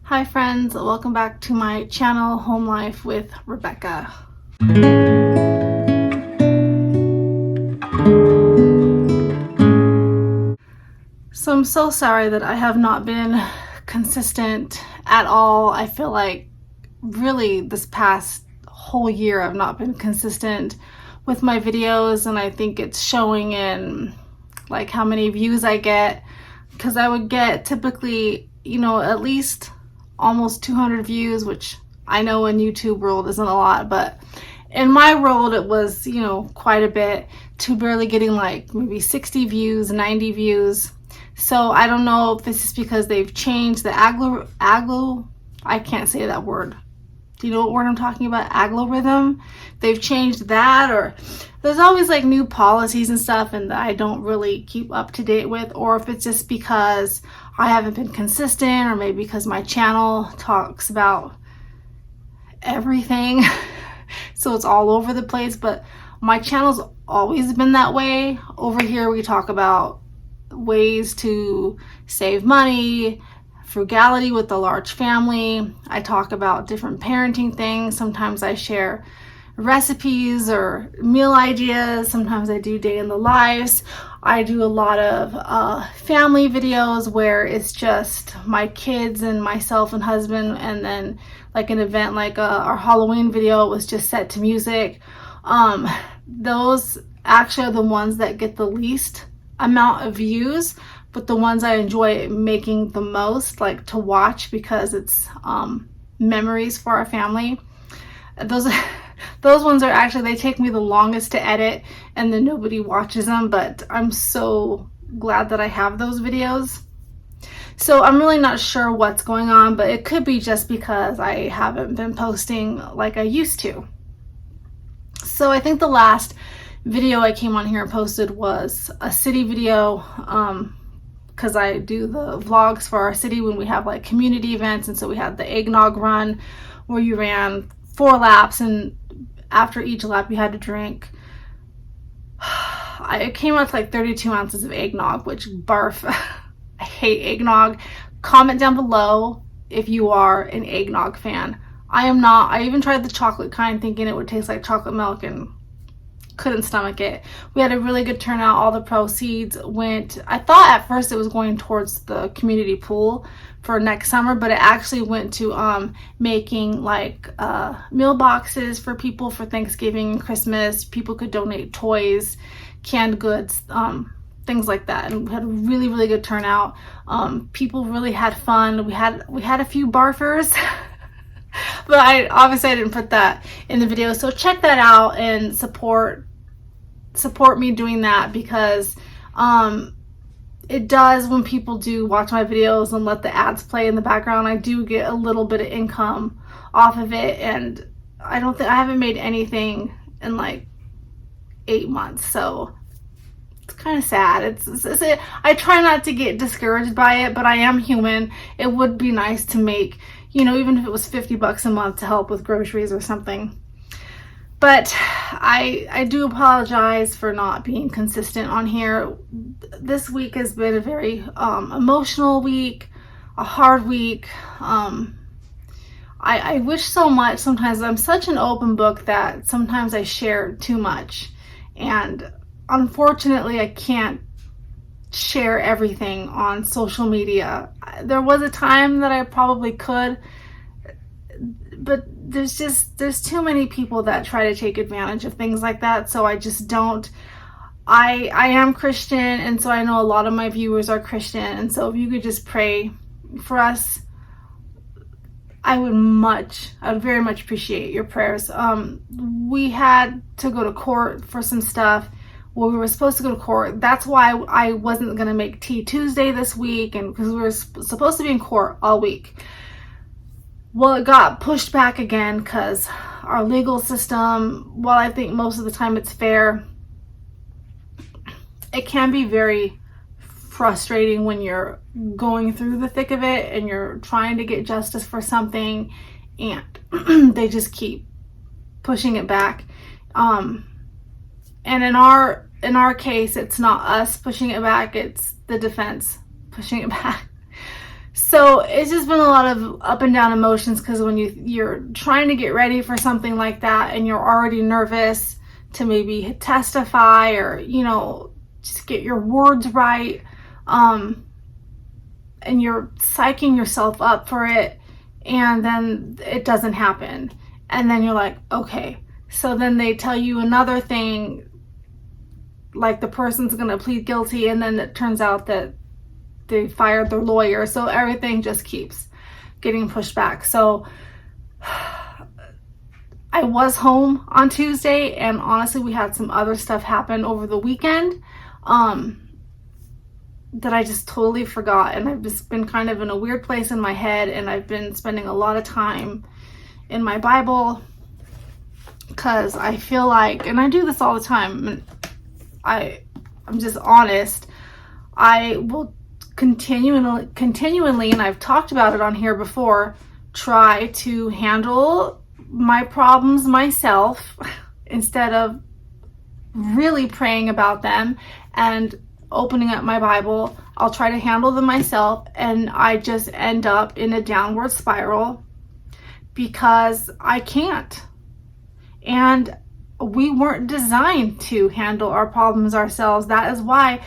Hi friends, welcome back to my channel, Home Life with Rebecca. So I'm so sorry that I have not been consistent at all. I feel like really this past whole year I've not been consistent with my videos, and I think it's showing in like how many views I get, because I would get typically, at least almost 200 views, which I know in YouTube world isn't a lot, but in my world it was, quite a bit, to barely getting like maybe 60 views, 90 views. So I don't know if this is because they've changed the I can't say that word. Do you know what word I'm talking about? Algorithm. They've changed that, or there's always like new policies and stuff, and that I don't really keep up to date with, or if it's just because I haven't been consistent, or maybe because my channel talks about everything. So it's all over the place, but my channel's always been that way. Over here we talk about ways to save money, frugality with a large family. I talk about different parenting things. Sometimes I share recipes or meal ideas. Sometimes I do day in the lives. I do a lot of family videos where it's just my kids and myself and husband, and then like an event like our Halloween video was just set to music. Those actually are the ones that get the least amount of views, but the ones I enjoy making the most, like to watch, because it's memories for our family. Those ones are actually, they take me the longest to edit, and then nobody watches them, but I'm so glad that I have those videos. So I'm really not sure what's going on, but it could be just because I haven't been posting like I used to. So I think the last video I came on here and posted was a city video, because I do the vlogs for our city when we have like community events. And so we had the eggnog run where you ran 4 laps, and after each lap you had to drink, it came out to like 32 ounces of eggnog, which barf. I hate eggnog. Comment down below if you are an eggnog fan. I am not. I even tried the chocolate kind thinking it would taste like chocolate milk and couldn't stomach it. We had a really good turnout. All the proceeds went, I thought at first it was going towards the community pool for next summer, but it actually went to making like meal boxes for people for Thanksgiving and Christmas. People could donate toys, canned goods, things like that, and we had a really, really good turnout. People really had fun. We had a few barfers. But I didn't put that in the video, so check that out and support me doing that, because it does, when people do watch my videos and let the ads play in the background, I do get a little bit of income off of it, and I haven't made anything in like 8 months, so it's kind of sad. I try not to get discouraged by it, but I am human. It would be nice to make, even if it was $50 a month to help with groceries or something. But I do apologize for not being consistent on here. This week has been a very emotional week, a hard week. I wish so much. Sometimes I'm such an open book that sometimes I share too much, and unfortunately I can't share everything on social media. There was a time that I probably could, but there's too many people that try to take advantage of things like that, so I just don't. I am Christian, and so I know a lot of my viewers are Christian, and so if you could just pray for us, I would very much appreciate your prayers. We had to go to court for some stuff. Well, we were supposed to go to court. That's why I wasn't going to make Tea Tuesday this week, and because we were supposed to be in court all week. Well, it got pushed back again because our legal system, while I think most of the time it's fair, it can be very frustrating when you're going through the thick of it and you're trying to get justice for something, and they just keep pushing it back. And in our case, it's not us pushing it back, it's the defense pushing it back. So it's just been a lot of up and down emotions, because when you're trying to get ready for something like that and you're already nervous to maybe testify, or just get your words right, and you're psyching yourself up for it, and then it doesn't happen, and then you're like, okay, so then they tell you another thing, like the person's gonna plead guilty, and then it turns out that they fired their lawyer, so everything just keeps getting pushed back. So I was home on Tuesday, and honestly, we had some other stuff happen over the weekend that I just totally forgot, and I've just been kind of in a weird place in my head, and I've been spending a lot of time in my Bible, because I feel like, and I do this all the time, I'm just honest, I will continually, and I've talked about it on here before, try to handle my problems myself instead of really praying about them and opening up my Bible. I'll try to handle them myself, and I just end up in a downward spiral because I can't. And we weren't designed to handle our problems ourselves. That is why,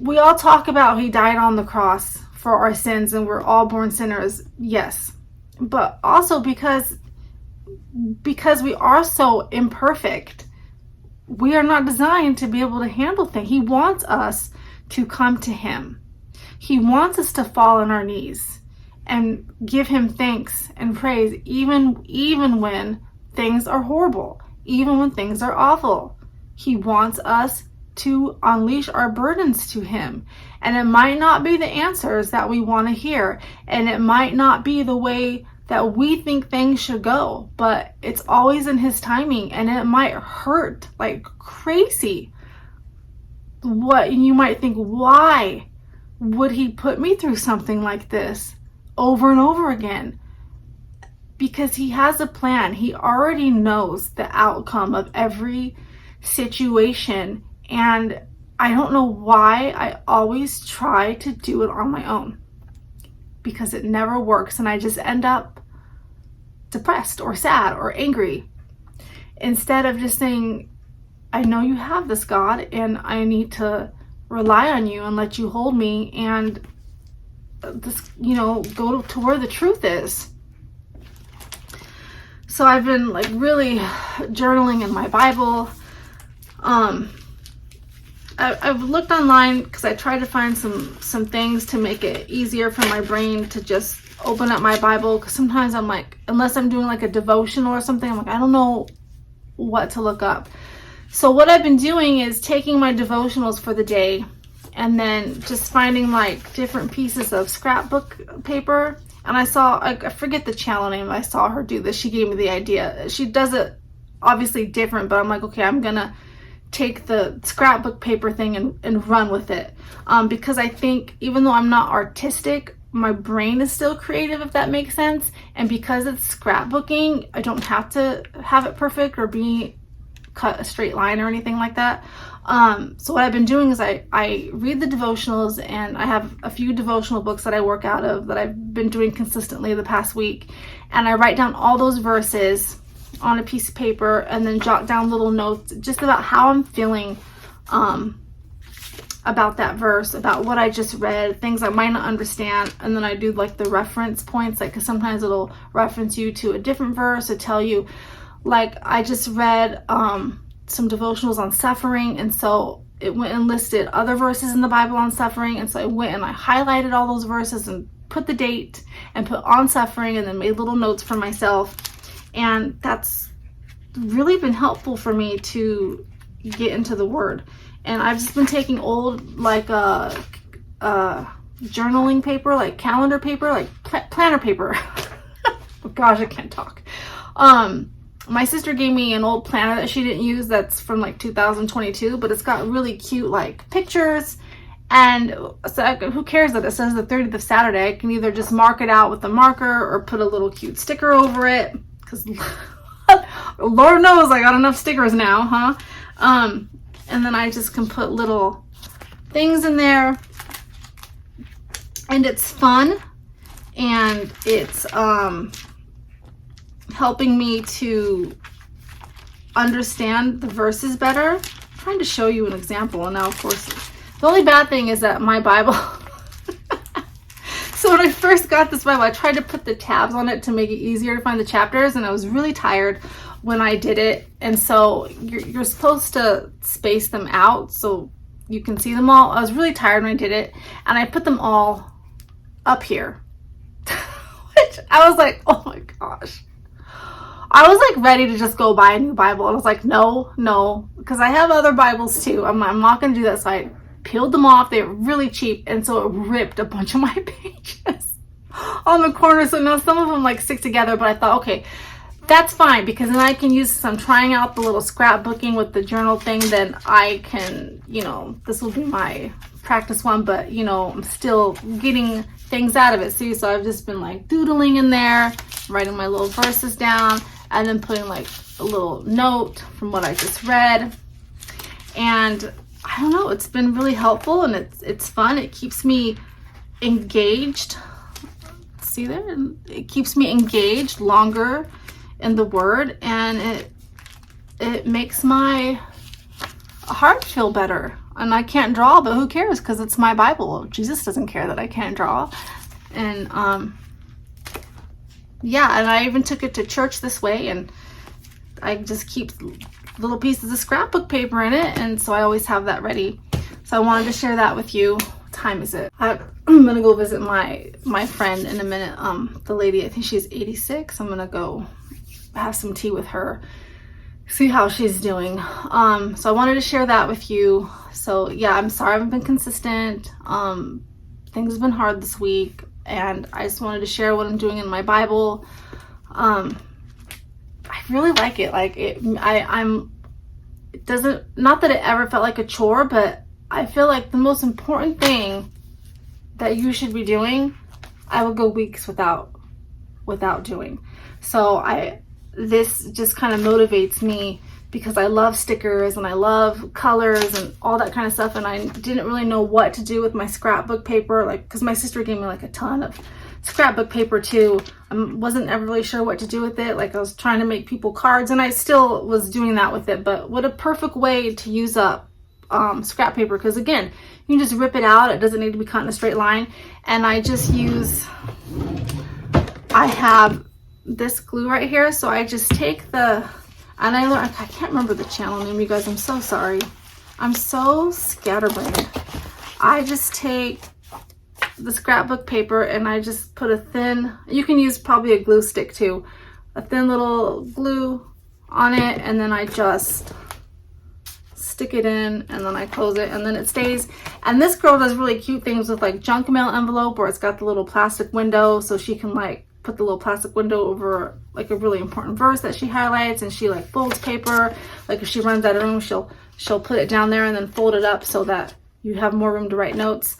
we all talk about he died on the cross for our sins and we're all born sinners. Yes. But also because we are so imperfect, we are not designed to be able to handle things. He wants us to come to him. He wants us to fall on our knees and give him thanks and praise, even when things are horrible, even when things are awful. He wants us to unleash our burdens to him. And it might not be the answers that we want to hear, and it might not be the way that we think things should go, but it's always in his timing, and it might hurt like crazy. What you might think, why would he put me through something like this over and over again? Because he has a plan. He already knows the outcome of every situation. And I don't know why I always try to do it on my own, because it never works, and I just end up depressed or sad or angry, instead of just saying, I know you have this, God, and I need to rely on you and let you hold me, and this, go to where the truth is. So I've been like really journaling in my Bible. I've looked online because I tried to find some things to make it easier for my brain to just open up my Bible, because sometimes I'm like, unless I'm doing like a devotional or something, I'm like, I don't know what to look up. So what I've been doing is taking my devotionals for the day and then just finding like different pieces of scrapbook paper. And I forget the channel name, I saw her do this. She gave me the idea. She does it obviously different, but I'm like, okay, I'm gonna take the scrapbook paper thing and run with it, because I think even though I'm not artistic, my brain is still creative, if that makes sense. And because it's scrapbooking, I don't have to have it perfect or be cut a straight line or anything like that. So what I've been doing is I read the devotionals, and I have a few devotional books that I work out of that I've been doing consistently the past week, and I write down all those verses on a piece of paper and then jot down little notes just about how I'm feeling about that verse, about what I just read, things I might not understand. And then I do like the reference points, like, because sometimes it'll reference you to a different verse or tell you, like I just read some devotionals on suffering, and so it went and listed other verses in the Bible on suffering, and so I went and I highlighted all those verses and put the date and put on suffering, and then made little notes for myself. And that's really been helpful for me to get into the Word. And I've just been taking old like journaling paper, like calendar paper, like planner paper. Oh gosh, I can't talk. My sister gave me an old planner that she didn't use, that's from like 2022, but it's got really cute like pictures. And so who cares that it says the 30th of Saturday? I can either just mark it out with a marker or put a little cute sticker over it, because Lord knows I got enough stickers now, huh? And then I just can put little things in there and it's fun, and it's helping me to understand the verses better. I'm trying to show you an example, and now of course the only bad thing is that my Bible so when I first got this Bible, I tried to put the tabs on it to make it easier to find the chapters, and I was really tired when I did it. And so you're supposed to space them out so you can see them all. I was really tired when I did it, and I put them all up here. Which I was like, oh my gosh. I was like ready to just go buy a new Bible. And I was like, no, because I have other Bibles too. I'm not going to do that. So I peeled them off. They were really cheap, and so it ripped a bunch of my pages on the corner. So now some of them like stick together, but I thought, okay, that's fine, because then I can use, I'm trying out the little scrapbooking with the journal thing, then I can, this will be my practice one, but I'm still getting things out of it. See, so I've just been like doodling in there, writing my little verses down, and then putting like a little note from what I just read. And I don't know, it's been really helpful, and it's fun. It keeps me engaged. See there? It keeps me engaged longer in the Word, and it makes my heart feel better. And I can't draw, but who cares, because it's my Bible. Jesus doesn't care that I can't draw. And yeah, and I even took it to church this way, and I just keep little pieces of scrapbook paper in it, and so I always have that ready. So I wanted to share that with you. What time is it? I'm gonna go visit my friend in a minute. The lady, I think she's 86. I'm gonna go have some tea with her, see how she's doing. So I wanted to share that with you. So yeah, I'm sorry I haven't been consistent. Things have been hard this week, and I just wanted to share what I'm doing in my Bible. I really like it. Like it doesn't, not that it ever felt like a chore, but I feel like the most important thing that you should be doing, I will go weeks without doing. So this just kind of motivates me, because I love stickers and I love colors and all that kind of stuff. And I didn't really know what to do with my scrapbook paper, like, because my sister gave me like a ton of scrapbook paper too. I wasn't ever really sure what to do with it. Like, I was trying to make people cards, and I still was doing that with it. But what a perfect way to use up scrap paper, because again, you can just rip it out. It doesn't need to be cut in a straight line. And I have this glue right here, so I just take and I can't remember the channel name, you guys. I'm so sorry. I'm so scatterbrained. I just take the scrapbook paper and I just put a thin, you can use probably a glue stick too, a thin little glue on it, and then I just stick it in, and then I close it, and then it stays. And this girl does really cute things with like junk mail envelope, where it's got the little plastic window, so she can like put the little plastic window over like a really important verse that she highlights, and she like folds paper. Like if she runs out of room, she'll put it down there and then fold it up so that you have more room to write notes.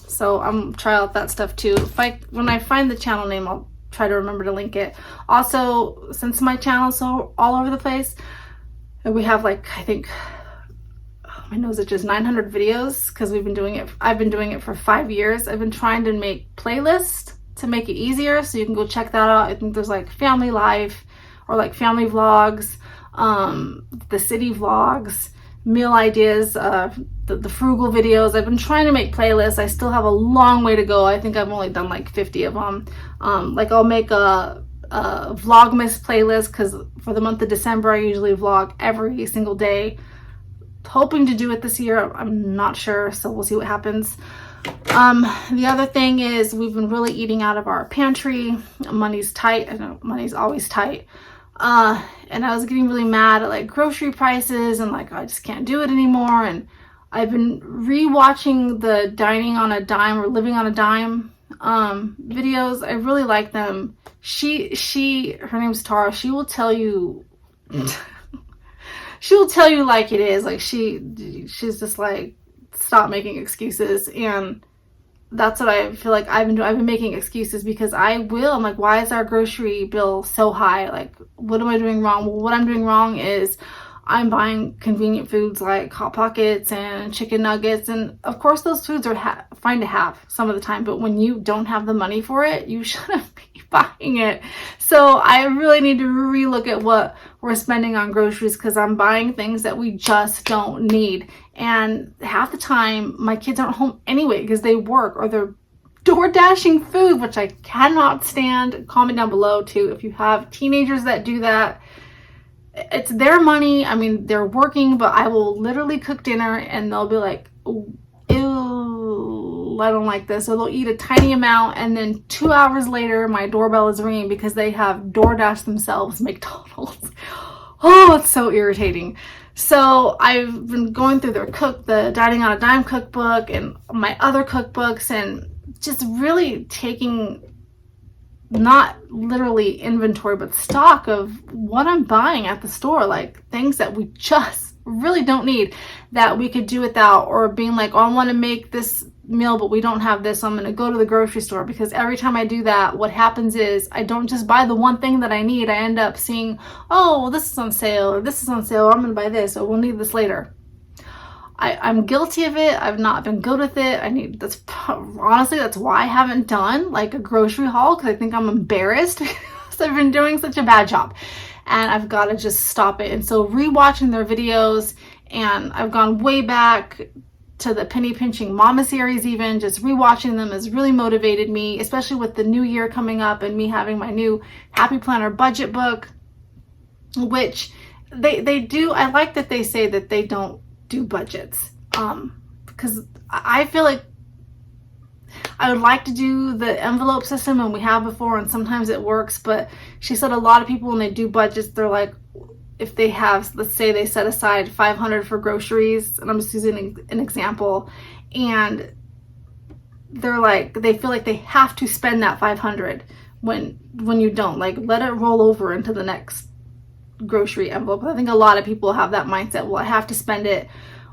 So I'm try out that stuff too. When I find the channel name, I'll try to remember to link it. Also, since my channel's so all over the place, we have like, I think, my nose itches, 900 videos, because I've been doing it for 5 years. I've been trying to make playlists to make it easier, so you can go check that out. I think there's like family life, or like family vlogs, the city vlogs, meal ideas, the frugal videos. I've been trying to make playlists. I still have a long way to go. I think I've only done like 50 of them. Like I'll make a Vlogmas playlist, because for the month of December I usually vlog every single day. Hoping to do it this year. I'm not sure, so we'll see what happens. The other thing is, we've been really eating out of our pantry. Money's tight. I know money's always tight. And I was getting really mad at like grocery prices, and like I just can't do it anymore. And I've been rewatching the Dining on a Dime or Living on a Dime videos. I really like them. Her name's Tara. She will tell you she'll tell you like it is. Like she's just like, stop making excuses. And that's what I feel like I've been doing. I've been making excuses, because I'm like, why is our grocery bill so high? Like, what am I doing wrong? Well, what I'm doing wrong is I'm buying convenient foods like Hot Pockets and chicken nuggets. And of course, those foods are fine to have some of the time, but when you don't have the money for it, you shouldn't be buying it. So I really need to relook at what we're spending on groceries, because I'm buying things that we just don't need. And half the time, my kids aren't home anyway because they work or they're door dashing food, which I cannot stand. Comment down below too if you have teenagers that do that. It's their money. I mean, they're working, but I will literally cook dinner and they'll be like, ew, I don't like this. So they'll eat a tiny amount, and then 2 hours later, my doorbell is ringing because they have DoorDash themselves McDonald's. Oh, it's so irritating. So I've been going through the Dining on a Dime cookbook and my other cookbooks, and just really taking not literally inventory, but stock of what I'm buying at the store, like things that we just really don't need that we could do without, or being like, oh, I want to make this meal, but we don't have this, so I'm going to go to the grocery store. Because every time I do that, what happens is I don't just buy the one thing that I need. I end up seeing, oh, well, this is on sale, or this is on sale, or I'm going to buy this, or we'll need this later. I'm guilty of it. I've not been good with it. Honestly, that's why I haven't done like a grocery haul, because I think I'm embarrassed because I've been doing such a bad job, and I've got to just stop it. And so rewatching their videos, and I've gone way back to the Penny Pinching Mama series, even just rewatching them has really motivated me, especially with the new year coming up and me having my new Happy Planner budget book, which they do. I like that they say that they don't do budgets, because I feel like I would like to do the envelope system, and we have before, and sometimes it works. But she said a lot of people, when they do budgets, they're like, if they have, let's say they set aside $500 for groceries, and I'm just using an example, and they're like, they feel like they have to spend that $500 when you don't. Like, let it roll over into the next grocery envelope. I think a lot of people have that mindset, well, I have to spend it,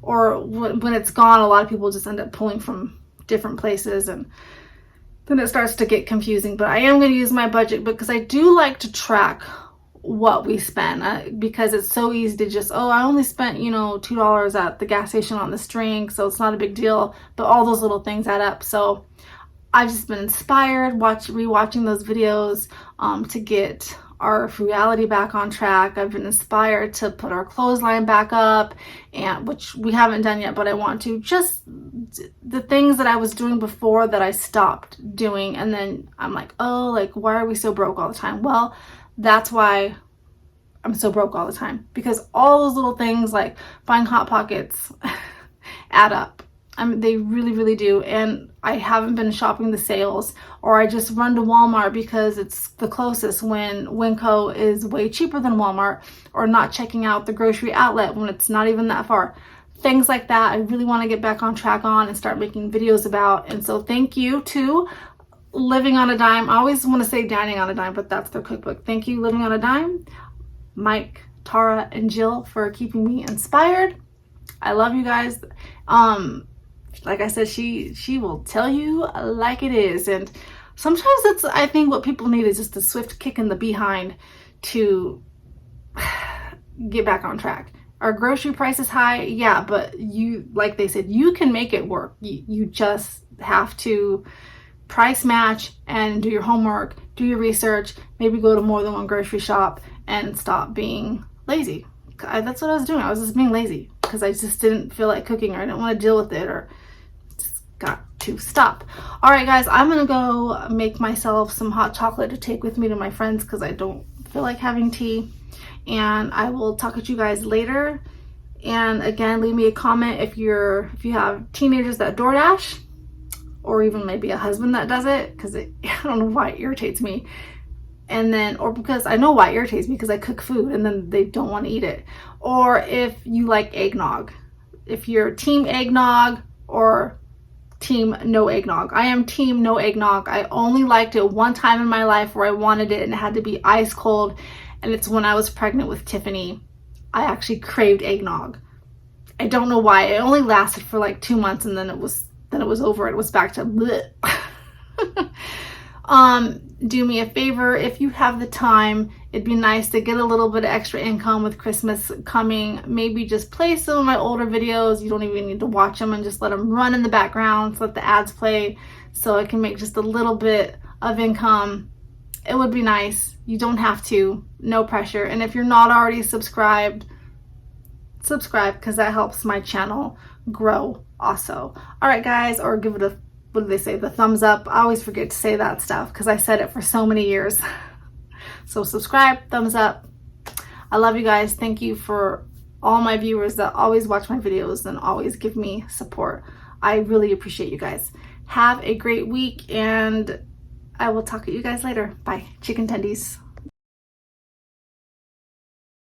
or when it's gone, a lot of people just end up pulling from different places, and then it starts to get confusing. But I am going to use my budget because I do like to track what we spend, because it's so easy to just, oh, I only spent, $2 at the gas station on this drink, so it's not a big deal. But all those little things add up. So I've just been inspired rewatching those videos to get our frugality back on track. I've been inspired to put our clothesline back up, and which we haven't done yet, but I want to. Just the things that I was doing before that I stopped doing, and then I'm like, oh, like, why are we so broke all the time? Well, that's why I'm so broke all the time, because all those little things like buying Hot Pockets add up. They really, really do. And I haven't been shopping the sales, or I just run to Walmart because it's the closest when Winco is way cheaper than Walmart, or not checking out the grocery outlet when it's not even that far. Things like that I really want to get back on track on and start making videos about. And so thank you to Living on a Dime. I always want to say Dining on a Dime, but that's their cookbook. Thank you, Living on a Dime, Mike, Tara, and Jill, for keeping me inspired. I love you guys. Like I said, she will tell you like it is. And sometimes that's, I think, what people need is just a swift kick in the behind to get back on track. Our grocery price is high, yeah, but you, like they said, you can make it work. You just have to price match and do your homework, do your research, maybe go to more than one grocery shop, and stop being lazy. That's what I was doing. I was just being lazy because I just didn't feel like cooking, or I didn't want to deal with it, or just got to stop. All right, guys, I'm going to go make myself some hot chocolate to take with me to my friends because I don't feel like having tea. And I will talk to you guys later. And again, leave me a comment if you have teenagers that DoorDash, or even maybe a husband that does it, because I don't know why it irritates me. And then, or because I know why it irritates me, because I cook food and then they don't want to eat it. Or if you like eggnog, if you're team eggnog or team no eggnog. I am team no eggnog. I only liked it one time in my life where I wanted it and it had to be ice cold. And it's when I was pregnant with Tiffany. I actually craved eggnog. I don't know why. It only lasted for like 2 months, and then it was over. It was back to bleh. Do me a favor, if you have the time, it'd be nice to get a little bit of extra income with Christmas coming. Maybe just play some of my older videos. You don't even need to watch them, and just let them run in the background, so let the ads play, so I can make just a little bit of income. It would be nice. You don't have to, no pressure. And if you're not already subscribed, subscribe, because that helps my channel grow also. All right, guys, or give it a, what do they say, the thumbs up. I always forget to say that stuff because I said it for so many years. So subscribe, thumbs up. I love you guys. Thank you for all my viewers that always watch my videos and always give me support. I really appreciate you guys. Have a great week, and I will talk to you guys later. Bye. Chicken tendies.